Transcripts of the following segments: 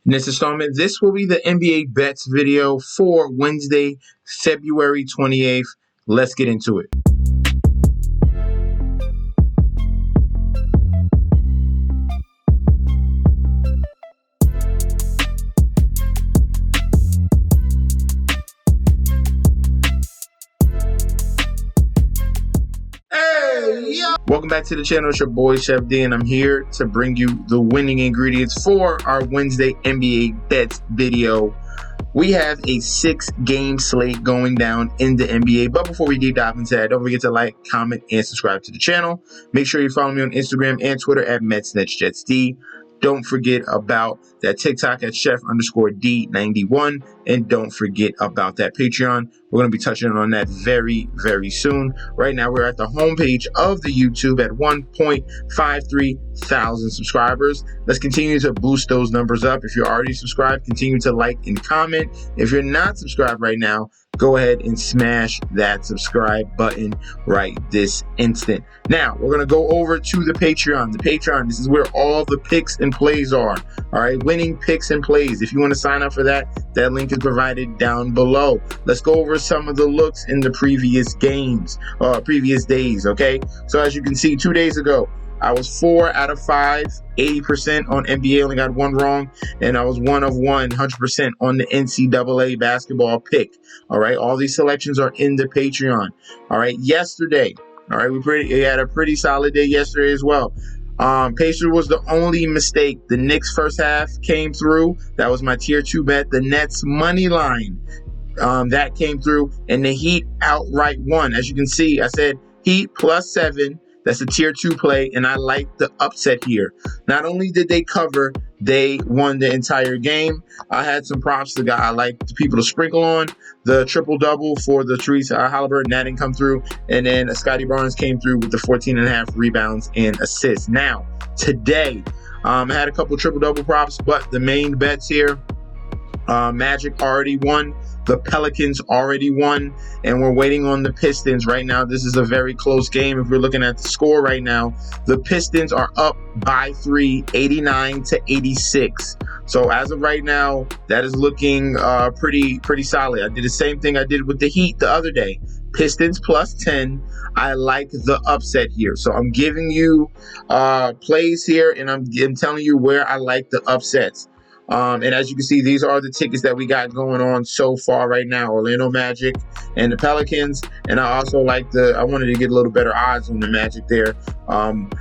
In this installment, this will be the NBA bets video for Wednesday, February 28th. Let's get into it. Welcome back to the channel. It's your boy Chef D, and I'm here to bring you the winning ingredients for our Wednesday NBA bets video. We have a 6-game slate going down in the NBA, but before we deep dive into that, don't forget to like, comment, and subscribe to the channel. Make sure you follow me on Instagram and Twitter at MetsNetsJetsD. Don't forget about that TikTok at Chef_D91. And don't forget about that Patreon. We're going to be touching on that very, very soon. Right now, we're at the homepage of the YouTube at 1.53 thousand subscribers. Let's continue to boost those numbers up. If you're already subscribed, continue to like and comment. If you're not subscribed right now, go ahead and smash that subscribe button right this instant. Now, we're going to go over to the Patreon. The Patreon, this is where all the picks and plays are. All right, winning picks and plays. If you want to sign up for that, that link is provided down below. Let's go over some of the looks in the previous games, previous days, okay? So as you can see, 2 days ago, I was 4 out of 5, 80% on NBA, only got one wrong, and I was 1 of 1, 100% on the NCAA basketball pick. All right, all these selections are in the Patreon. All right, yesterday, all right, we had a pretty solid day yesterday as well. Pacers was the only mistake. The Knicks first half came through. That was my tier 2 bet. The Nets money line, that came through, and the Heat outright won. As you can see, I said Heat +7. That's a tier 2 play, and I like the upset here. Not only did they cover, they won the entire game. I had some props to I like the people to sprinkle on. The triple-double for the Teresa Halliburton, that didn't come through. And then Scotty Barnes came through with the 14.5 rebounds and assists. Now, today, I had a couple triple-double props, but the main bets here, Magic already won. The Pelicans already won, and we're waiting on the Pistons right now. This is a very close game. If we're looking at the score right now, the Pistons are up by 3, 89-86. So as of right now, that is looking pretty solid. I did the same thing I did with the Heat the other day. Pistons +10. I like the upset here. So I'm giving you plays here, and I'm telling you where I like the upsets. And as you can see, these are the tickets that we got going on so far right now. Orlando Magic and the Pelicans. And I also like I wanted to get a little better odds on the Magic there. And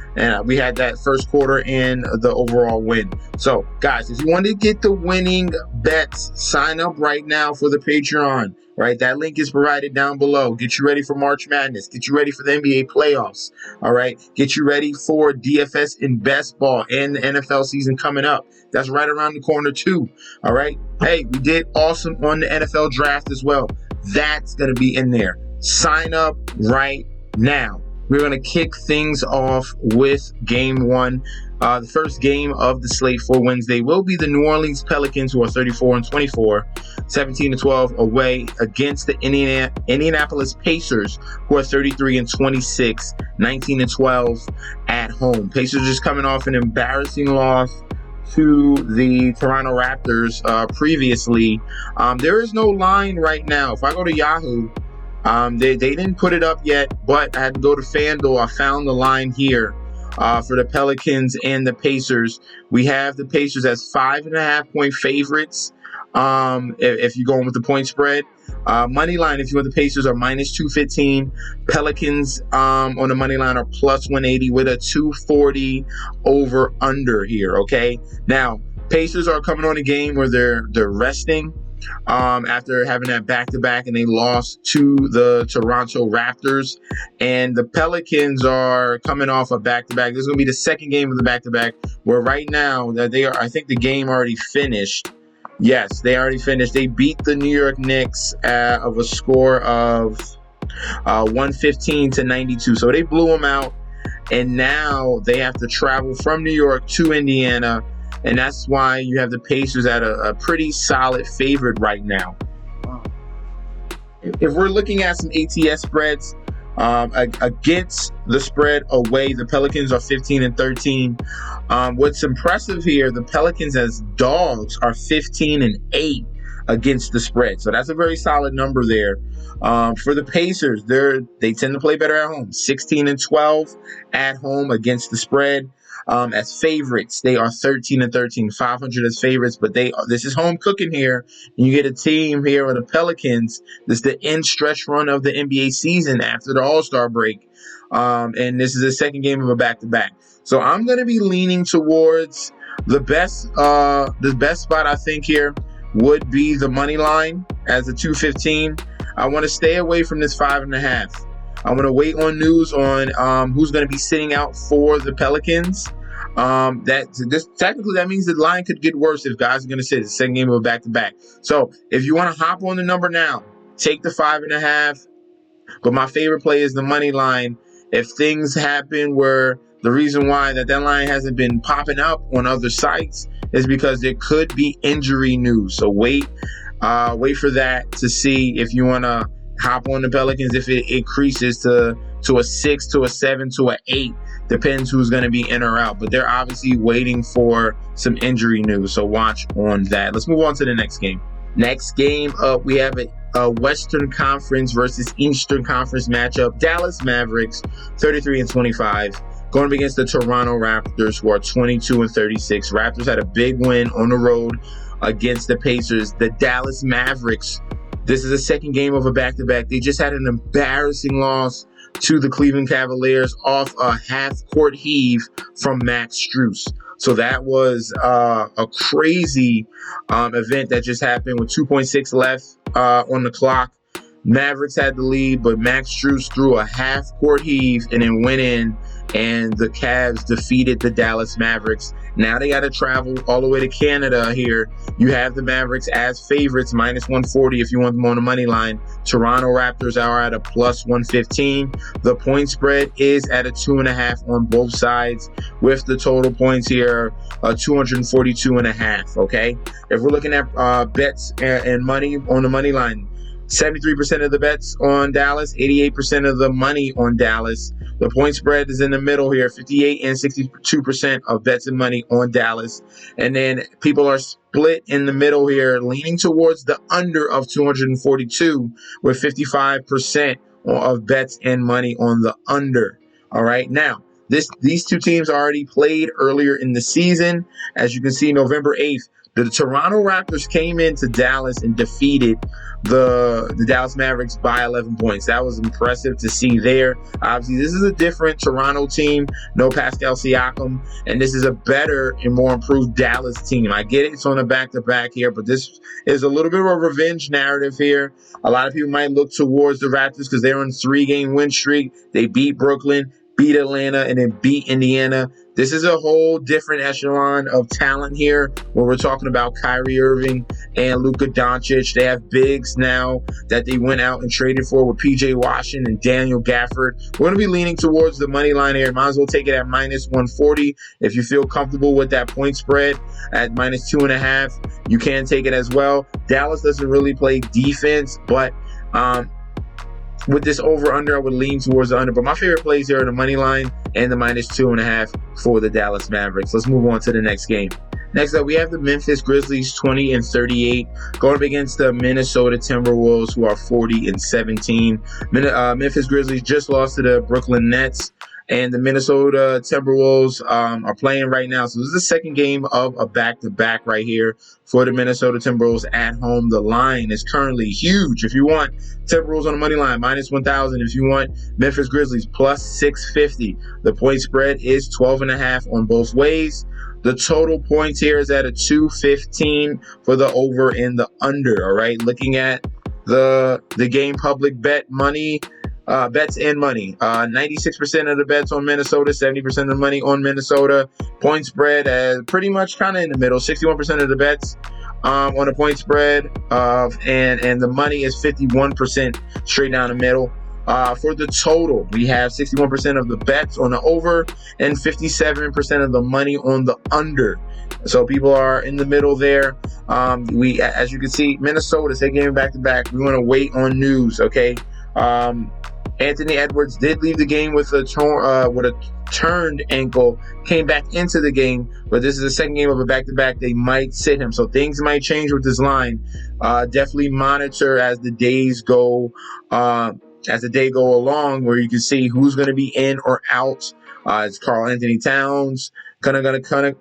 we had that first quarter and the overall win. So, guys, if you want to get the winning bets, sign up right now for the Patreon. Right, that link is provided down below. Get you ready for March Madness. Get you ready for the NBA playoffs. All right, get you ready for DFS in best ball and the NFL season coming up. That's right around the corner too. All right. Hey, we did awesome on the NFL draft as well. That's gonna be in there. Sign up right now. We're going to kick things off with game 1. The first game of the slate for Wednesday will be the New Orleans Pelicans, who are 34-24, 17-12 away against the Indianapolis Pacers, who are 33-26, 19-12 at home. Pacers just coming off an embarrassing loss to the Toronto Raptors previously. There is no line right now. If I go to Yahoo, they didn't put it up yet, but I had to go to FanDuel. I found the line here for the Pelicans and the Pacers. We have the Pacers as 5.5-point favorites if you're going with the point spread. Money line, if you want the Pacers, are -215. Pelicans on the money line are +180 with a 240 over under here, okay? Now, Pacers are coming on a game where they're resting. After having that back-to-back, and they lost to the Toronto Raptors. And the Pelicans are coming off a back-to-back. This is going to be the second game of the back-to-back, where right now that I think the game already finished. Yes, they already finished. They beat the New York Knicks of a score of 115-92. So they blew them out, and now they have to travel from New York to Indiana. And that's why you have the Pacers at a pretty solid favorite right now. If we're looking at some ATS spreads, Against the spread away, the Pelicans are 15-13. What's impressive here, the Pelicans as dogs are 15-8 against the spread. So that's a very solid number there. For the Pacers, they tend to play better at home. 16-12 at home against the spread. As favorites, they are 13-13, 500 as favorites, but this is home cooking here. And you get a team here with the Pelicans. This is the end stretch run of the NBA season after the All-Star break. And this is the second game of a back-to-back. So I'm going to be leaning towards the best spot I think here would be the money line as a 215. I want to stay away from this 5.5. I want to wait on news on who's going to be sitting out for the Pelicans. Technically that means the line could get worse if guys are going to sit. It's the second game of a back-to-back. So if you want to hop on the number now, take the 5.5. But my favorite play is the money line. If things happen where the reason why that line hasn't been popping up on other sites is because there could be injury news. So wait for that to see if you want to hop on the Pelicans if it increases to a 6, to a 7, to a 8. Depends who's going to be in or out. But they're obviously waiting for some injury news. So watch on that. Let's move on to the next game. Next game up, we have a Western Conference versus Eastern Conference matchup. Dallas Mavericks, 33-25. Going up against the Toronto Raptors, who are 22-36. Raptors had a big win on the road against the Pacers. The Dallas Mavericks, this is the second game of a back-to-back. They just had an embarrassing loss to the Cleveland Cavaliers off a half-court heave from Max Strus. So that was a crazy event that just happened with 2.6 left on the clock. Mavericks had the lead, but Max Strus threw a half-court heave and then went in, and the Cavs defeated the Dallas Mavericks. Now they got to travel all the way to Canada here. You have the Mavericks as favorites, -140 if you want them on the money line. Toronto Raptors are at a +115. The point spread is at a 2.5 on both sides, with the total points here 242.5. Okay, if we're looking at bets and money on the money line, 73% of the bets on Dallas, 88% of the money on Dallas. The point spread is in the middle here, 58 and 62% of bets and money on Dallas. And then people are split in the middle here, leaning towards the under of 242 with 55% of bets and money on the under. All right. Now, these two teams already played earlier in the season. As you can see, November 8th, the Toronto Raptors came into Dallas and defeated the Dallas Mavericks by 11 points. That was impressive to see there. Obviously, this is a different Toronto team. No Pascal Siakam. And this is a better and more improved Dallas team. I get it. It's on a back-to-back here, but this is a little bit of a revenge narrative here. A lot of people might look towards the Raptors because they're on a 3-game win streak. They beat Brooklyn, beat Atlanta, and then beat Indiana. This is a whole different echelon of talent here where we're talking about Kyrie Irving and Luka Doncic. They have bigs now that they went out and traded for with PJ Washington and Daniel Gafford. We're going to be leaning towards the money line here. Might as well take it at -140. If you feel comfortable with that point spread at -2.5, you can take it as well. Dallas doesn't really play defense, but with this over-under, I would lean towards the under. But my favorite plays here are the money line and the -2.5 for the Dallas Mavericks. Let's move on to the next game. Next up, we have the Memphis Grizzlies, 20-38, going up against the Minnesota Timberwolves, who are 40-17. Memphis Grizzlies just lost to the Brooklyn Nets, and the Minnesota Timberwolves are playing right now. So this is the second game of a back-to-back right here for the Minnesota Timberwolves at home. The line is currently huge. If you want Timberwolves on the money line, -1,000. If you want Memphis Grizzlies, +650. The point spread is 12.5 on both ways. The total points here is at a 215 for the over and the under. All right, looking at the game public bet money. Bets and money. 96% of the bets on Minnesota, 70% of the money on Minnesota. Point spread pretty much kind of in the middle. 61% of the bets on the point spread, and the money is 51% straight down the middle. For the total, we have 61% of the bets on the over and 57% of the money on the under. So people are in the middle there. As you can see, Minnesota, second game back to back. We want to wait on news, okay? Anthony Edwards did leave the game with a turned ankle, came back into the game, but this is the second game of a back-to-back. They might sit him, so things might change with this line. Definitely monitor as the days go along, where you can see who's going to be in or out. Is Karl Anthony Towns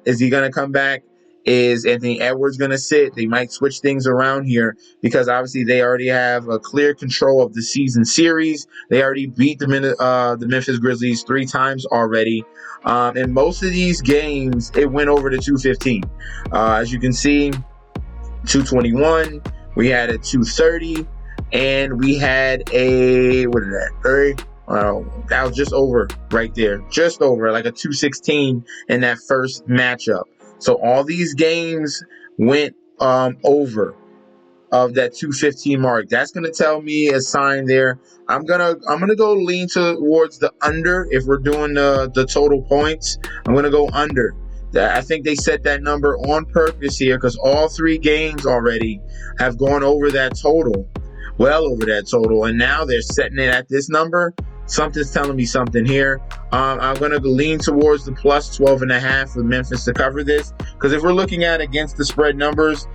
is he gonna come back? Is Anthony Edwards going to sit? They might switch things around here because obviously they already have a clear control of the season series. They already beat the Memphis Grizzlies 3 times already. In most of these games, it went over to 215. As you can see, 221. We had a 230. And we had a, what is that, 30? That was just over right there. Just over, like a 216 in that first matchup. So all these games went over of that 215 mark. That's gonna tell me a sign there. I'm gonna go lean towards the under if we're doing the total points. I'm gonna go under. I think they set that number on purpose here because all 3 games already have gone over that total, well over that total, and now they're setting it at this number. Something's telling me something here. I'm going to lean towards the plus 12.5 for Memphis to cover this. Because if we're looking at against the spread numbers,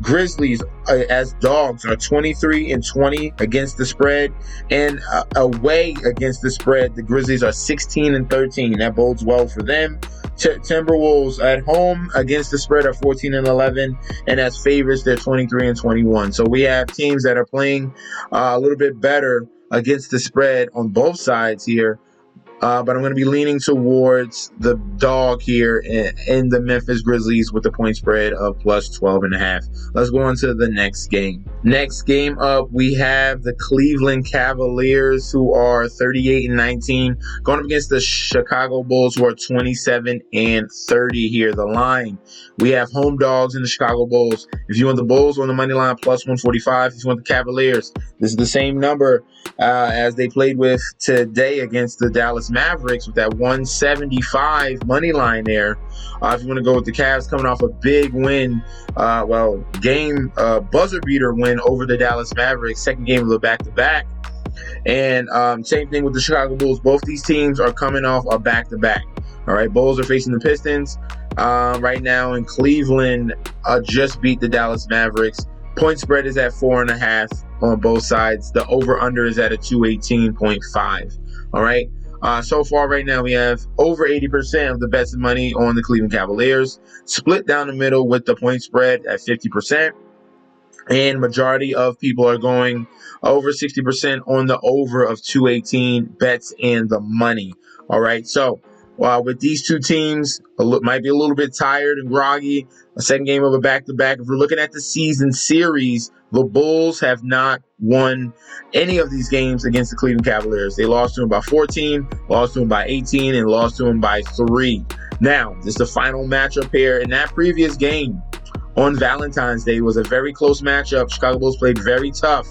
Grizzlies as dogs are 23-20 against the spread. And away against the spread, the Grizzlies are 16-13. That bodes well for them. Timberwolves at home against the spread are 14-11, and as favorites, they're 23-21. So we have teams that are playing a little bit better against the spread on both sides here. But I'm going to be leaning towards the dog here in the Memphis Grizzlies with the point spread of plus 12.5. Let's go on to the next game. Next game up, we have the Cleveland Cavaliers, who are 38-19, going up against the Chicago Bulls, who are 27-30 here. The line, we have home dogs in the Chicago Bulls. If you want the Bulls on the money line, plus 145. If you want the Cavaliers, this is the same number as they played with today against the Dallas Mavericks with that 175 money line there. If you want to go with the Cavs coming off a big win, game buzzer beater win over the Dallas Mavericks, second game of the back-to-back. And same thing with the Chicago Bulls. Both these teams are coming off a back-to-back. All right, Bulls are facing the Pistons right now, and Cleveland just beat the Dallas Mavericks. Point spread is at 4.5 on both sides. The over-under is at a 218.5. All right. So far right now, we have over 80% of the bets and money on the Cleveland Cavaliers, split down the middle with the point spread at 50%. And majority of people are going over 60% on the over of 218 bets and the money. All right. So with these two teams, might be a little bit tired and groggy. A second game of a back-to-back. If we're looking at the season series, the Bulls have not won any of these games against the Cleveland Cavaliers. They lost to them by 14, lost to them by 18, and lost to them by 3. Now, this is the final matchup here. In that previous game on Valentine's Day was a very close matchup. Chicago Bulls played very tough.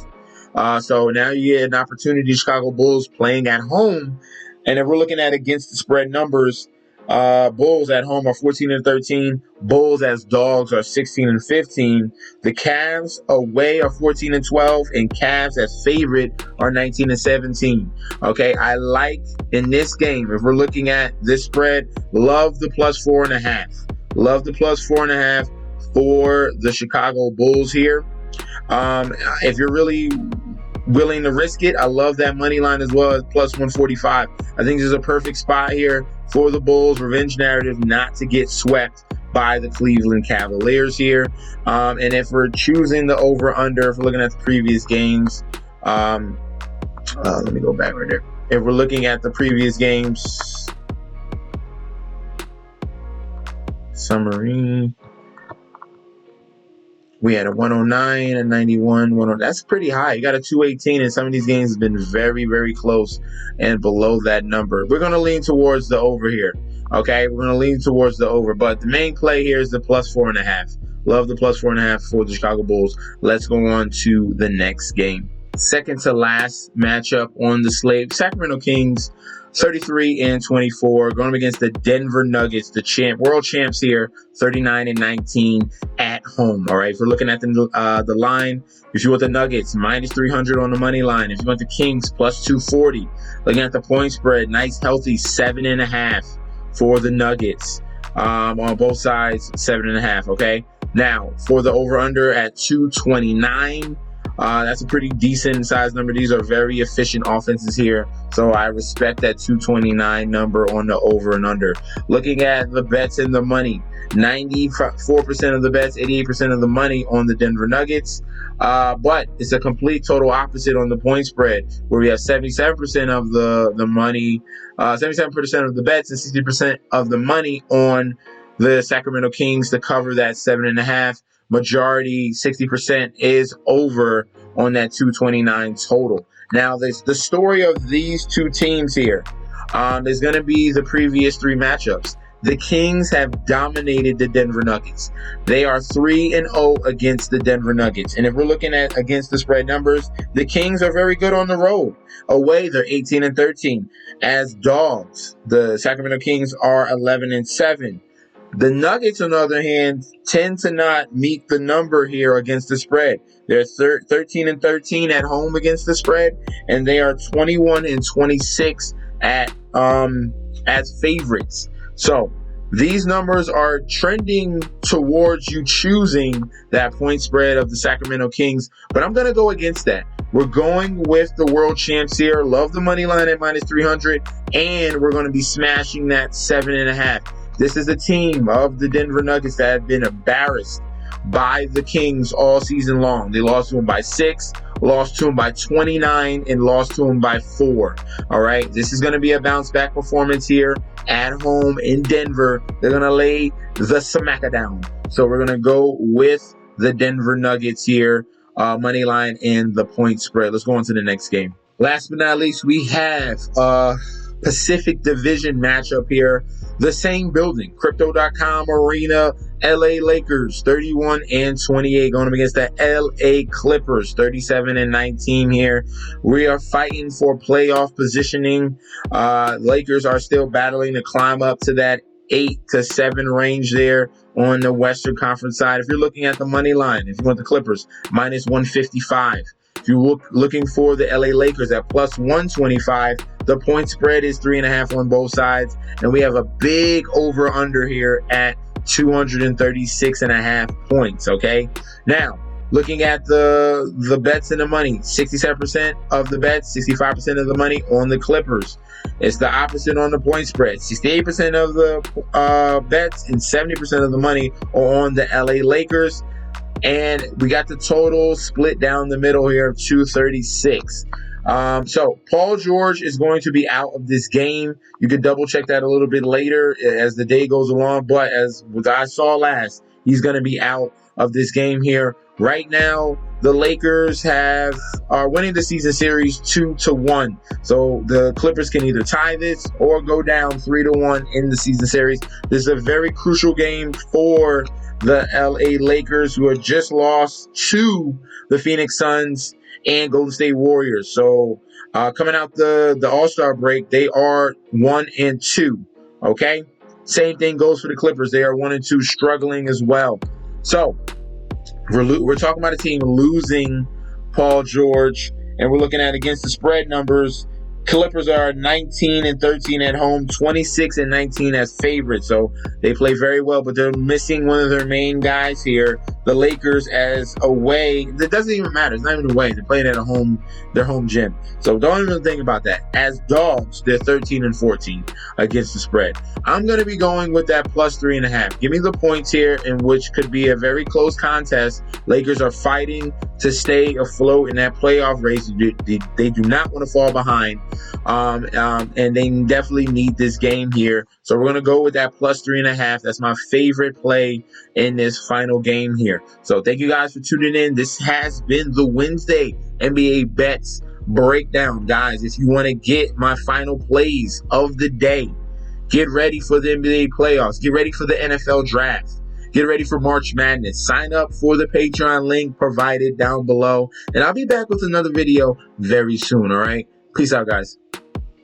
So now you get an opportunity, Chicago Bulls playing at home. And if we're looking at against the spread numbers, Bulls at home are 14-13. Bulls as dogs are 16-15. The Cavs away are 14-12, and Cavs as favorite are 19-17. Okay, I like in this game, if we're looking at this spread, love the plus 4.5. Love the plus 4.5 for the Chicago Bulls here. If you're really willing to risk it, I love that money line as well as plus 145. I think this is a perfect spot here for the Bulls revenge narrative not to get swept by the Cleveland Cavaliers here. And if we're choosing the over-under, if we're looking at the previous games, let me go back right there. If we're looking at the previous games, summary, we had a 109, a 91, 109. That's pretty high. You got a 218, and some of these games have been very, very close and below that number. We're going to lean towards the over here. Okay, we're going to lean towards the over, but the main play here is the plus 4.5. Love the plus 4.5 for the Chicago Bulls. Let's go on to the next game. Second to last matchup on the slate, Sacramento Kings 33-24, going up against the Denver Nuggets, the world champs here, 39-19 at home. All right, if we're looking at the line, if you want the Nuggets, -300 on the money line. If you want the Kings, +240. Looking at the point spread, nice healthy 7.5 for the Nuggets. On both sides, 7.5. Okay, now for the over/under at 229. That's a pretty decent size number. These are very efficient offenses here, so I respect that 229 number on the over and under. Looking at the bets and the money, 94% of the bets, 88% of the money on the Denver Nuggets, but it's a complete total opposite on the point spread, where we have 77% of the money, 77% of the bets, and 60% of the money on the Sacramento Kings to cover that 7.5. Majority, 60%, is over on that 229 total. Now, the story of these two teams here is going to be the previous three matchups. The Kings have dominated the Denver Nuggets. They are 3-0 against the Denver Nuggets. And if we're looking at against the spread numbers, the Kings are very good on the road. Away, they're 18-13. As dogs, the Sacramento Kings are 11-7. The Nuggets, on the other hand, tend to not meet the number here against the spread. They're 13-13 at home against the spread, and they are 21-26 as favorites. So these numbers are trending towards you choosing that point spread of the Sacramento Kings, but I'm going to go against that. We're going with the world champs here. Love the money line at -300, and we're going to be smashing that 7.5. This is a team of the Denver Nuggets that have been embarrassed by the Kings all season long. They lost to them by 6, lost to them by 29, and lost to them by 4. All right, this is going to be a bounce back performance here at home in Denver. They're going to lay the smacker down. So we're going to go with the Denver Nuggets here, money line and the point spread. Let's go on to the next game. Last but not least, we have Pacific Division matchup here. The same building, Crypto.com Arena, LA Lakers, 31-28, going up against the LA Clippers, 37-19 here. We are fighting for playoff positioning. Lakers are still battling to climb up to that 8-7 range there on the Western Conference side. If you're looking at the money line, if you want the Clippers, -155. If you're looking for the LA Lakers at +125, the point spread is 3.5 on both sides. And we have a big over-under here at 236.5 points, okay? Now, looking at the bets and the money, 67% of the bets, 65% of the money on the Clippers. It's the opposite on the point spread. 68% of the bets and 70% of the money are on the LA Lakers. And we got the total split down the middle here of 236. So Paul George is going to be out of this game. You can double check that a little bit later as the day goes along. But as I saw last, he's going to be out of this game here. Right now, the Lakers are winning the season series 2-1. So the Clippers can either tie this or go down 3-1 in the season series. This is a very crucial game for the LA Lakers, who have just lost to the Phoenix Suns and Golden State Warriors. So coming out the All-Star break, they are 1-2. Okay, same thing goes for the Clippers. They are 1-2, struggling as well. So we're talking about a team losing Paul George, and we're looking at against the spread numbers. Clippers are 19-13 at home, 26-19 as favorites. So they play very well, but they're missing one of their main guys here. The Lakers as away, it doesn't even matter. It's not even away. They're playing at their home gym. So don't even think about that. As dogs, they're 13-14 against the spread. I'm going to be going with that +3.5. Give me the points here, in which could be a very close contest. Lakers are fighting to stay afloat in that playoff race. They do not want to fall behind. And they definitely need this game here. So we're going to go with that +3.5. That's my favorite play in this final game here. So thank you guys for tuning in. This has been the Wednesday NBA Bets Breakdown. Guys, if you want to get my final plays of the day, get ready for the NBA playoffs. Get ready for the NFL draft. Get ready for March Madness. Sign up for the Patreon link provided down below. And I'll be back with another video very soon, all right? Peace out, guys.